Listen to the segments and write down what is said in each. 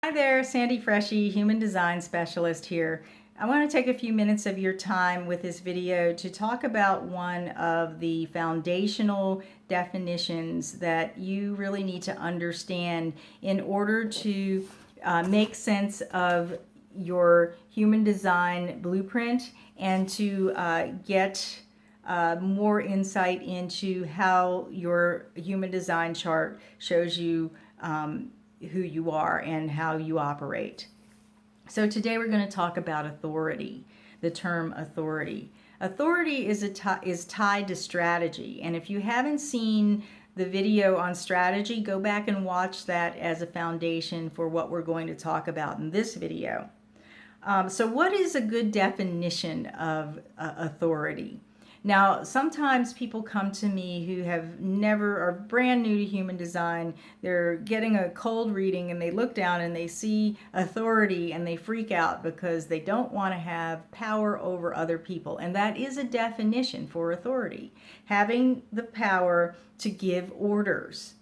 Hi there, Sandy Freshy, Human Design Specialist here. I want to take a few minutes of your time with this video to talk about one of the foundational definitions that you really need to understand in order to make sense of your human design blueprint and to get more insight into how your human design chart shows you who you are and how you operate. So today we're going to talk about authority, the term authority. Authority is tied to strategy, and if you haven't seen the video on strategy, go back and watch that as a foundation for what we're going to talk about in this video. So what is a good definition of authority? Now, sometimes people come to me who have never, are brand new to human design. They're getting a cold reading and they look down and they see authority and they freak out because they don't want to have power over other people. And that is a definition for authority, having the power to give orders.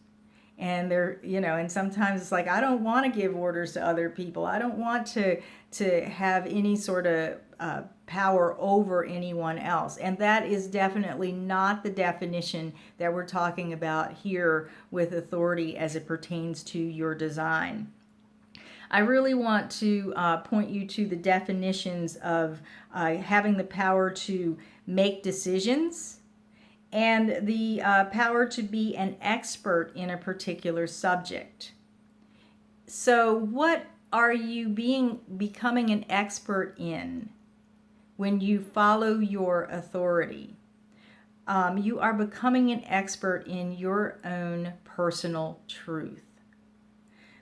And they're, and sometimes it's like, I don't want to give orders to other people. I don't want to have any sort of power over anyone else. And that is definitely not the definition that we're talking about here with authority as it pertains to your design. I really want to point you to the definitions of having the power to make decisions and the power to be an expert in a particular subject. So what are you becoming an expert in when you follow your authority? You are becoming an expert in your own personal truth.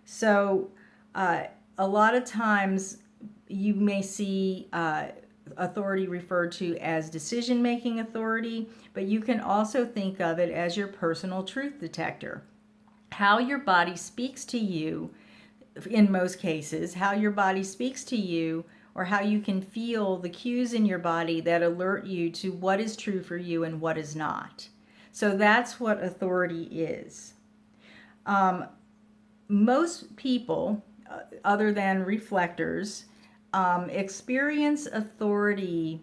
So a lot of times you may see authority referred to as decision-making authority, but you can also think of it as your personal truth detector. How your body speaks to you, in most cases, how your body speaks to you, or how you can feel the cues in your body that alert you to what is true for you and what is not. So that's what authority is. Most people, other than reflectors, experience authority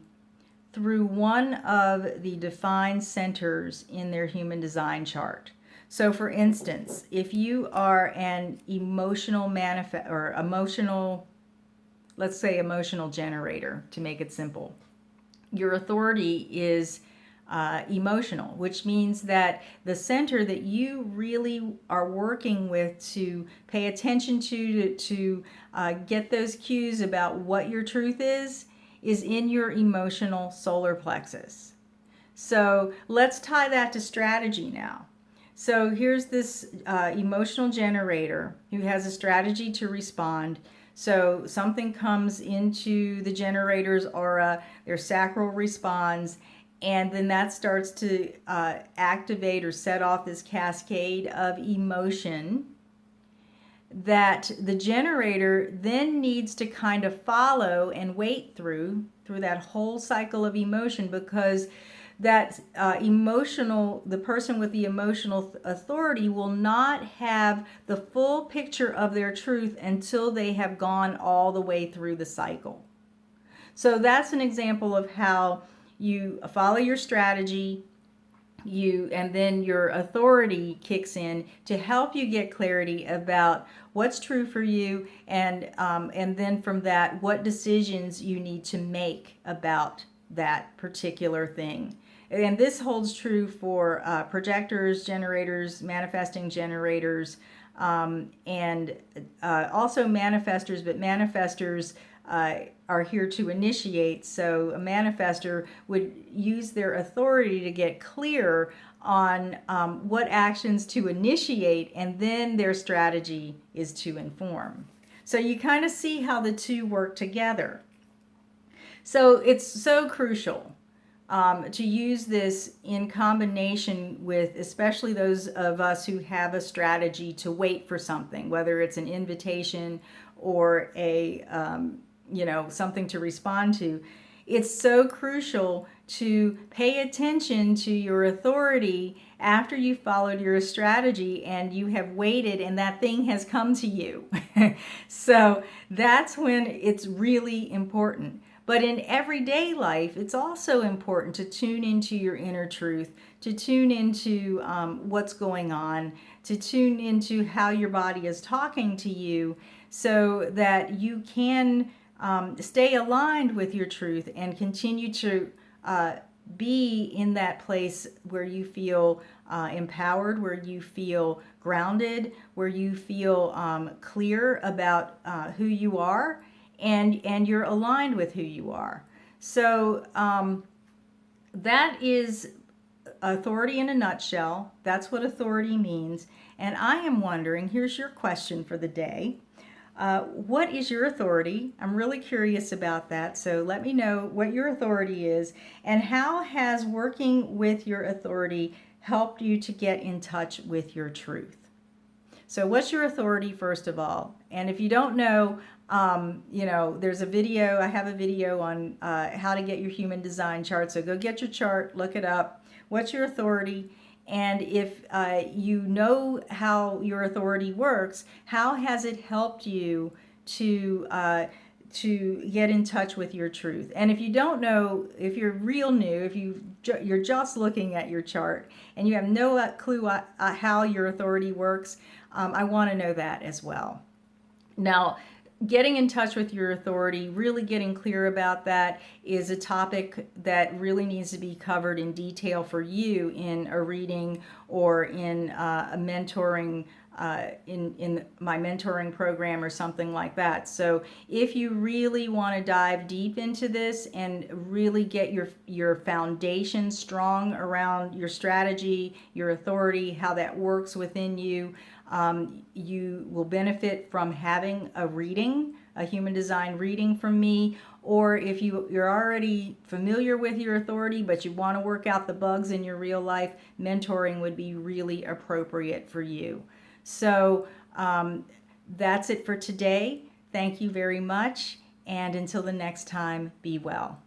through one of the defined centers in their human design chart. So for instance, if you are an emotional let's say emotional generator, to make it simple, your authority is emotional, which means that the center that you really are working with to pay attention to get those cues about what your truth is in your emotional solar plexus. So let's tie that to strategy now. So here's this emotional generator who has a strategy to respond. So something comes into the generator's aura, their sacral responds, and then that starts to activate or set off this cascade of emotion that the generator then needs to kind of follow and wait through that whole cycle of emotion, because that the person with the emotional authority will not have the full picture of their truth until they have gone all the way through the cycle. So that's an example of how you follow your strategy, and then your authority kicks in to help you get clarity about what's true for you, and then from that, what decisions you need to make about that particular thing. And this holds true for projectors, generators, manifesting generators, and also manifestors, but manifestors are here to initiate. So a manifestor would use their authority to get clear on what actions to initiate, and then their strategy is to inform. So you kind of see how the two work together. So it's so crucial to use this in combination with, especially those of us who have a strategy to wait for something, whether it's an invitation or a something to respond to. It's so crucial to pay attention to your authority after you followed your strategy and you have waited and that thing has come to you. So that's when it's really important. But in everyday life, it's also important to tune into your inner truth, to tune into what's going on, to tune into how your body is talking to you so that you can stay aligned with your truth and continue to be in that place where you feel empowered, where you feel grounded, where you feel clear about who you are, and you're aligned with who you are. So that is authority in a nutshell. That's what authority means. And I am wondering, here's your question for the day. What is your authority? I'm really curious about that. So let me know what your authority is and how has working with your authority helped you to get in touch with your truth. So what's your authority, first of all? And if you don't know, there's a video, I have a video on how to get your human design chart. So go get your chart, look it up. What's your authority? And if you know how your authority works, how has it helped you to get in touch with your truth? And if you don't know, if you're real new, if you're just looking at your chart and you have no clue how your authority works, I want to know that as well. Now, getting in touch with your authority, really getting clear about that, is a topic that really needs to be covered in detail for you in a reading or in a mentoring, in my mentoring program or something like that. So if you really want to dive deep into this and really get your foundation strong around your strategy, your authority, how that works within you, you will benefit from having a reading, a human design reading from me. Or if you're already familiar with your authority, but you want to work out the bugs in your real life, mentoring would be really appropriate for you. So that's it for today. Thank you very much. And until the next time, be well.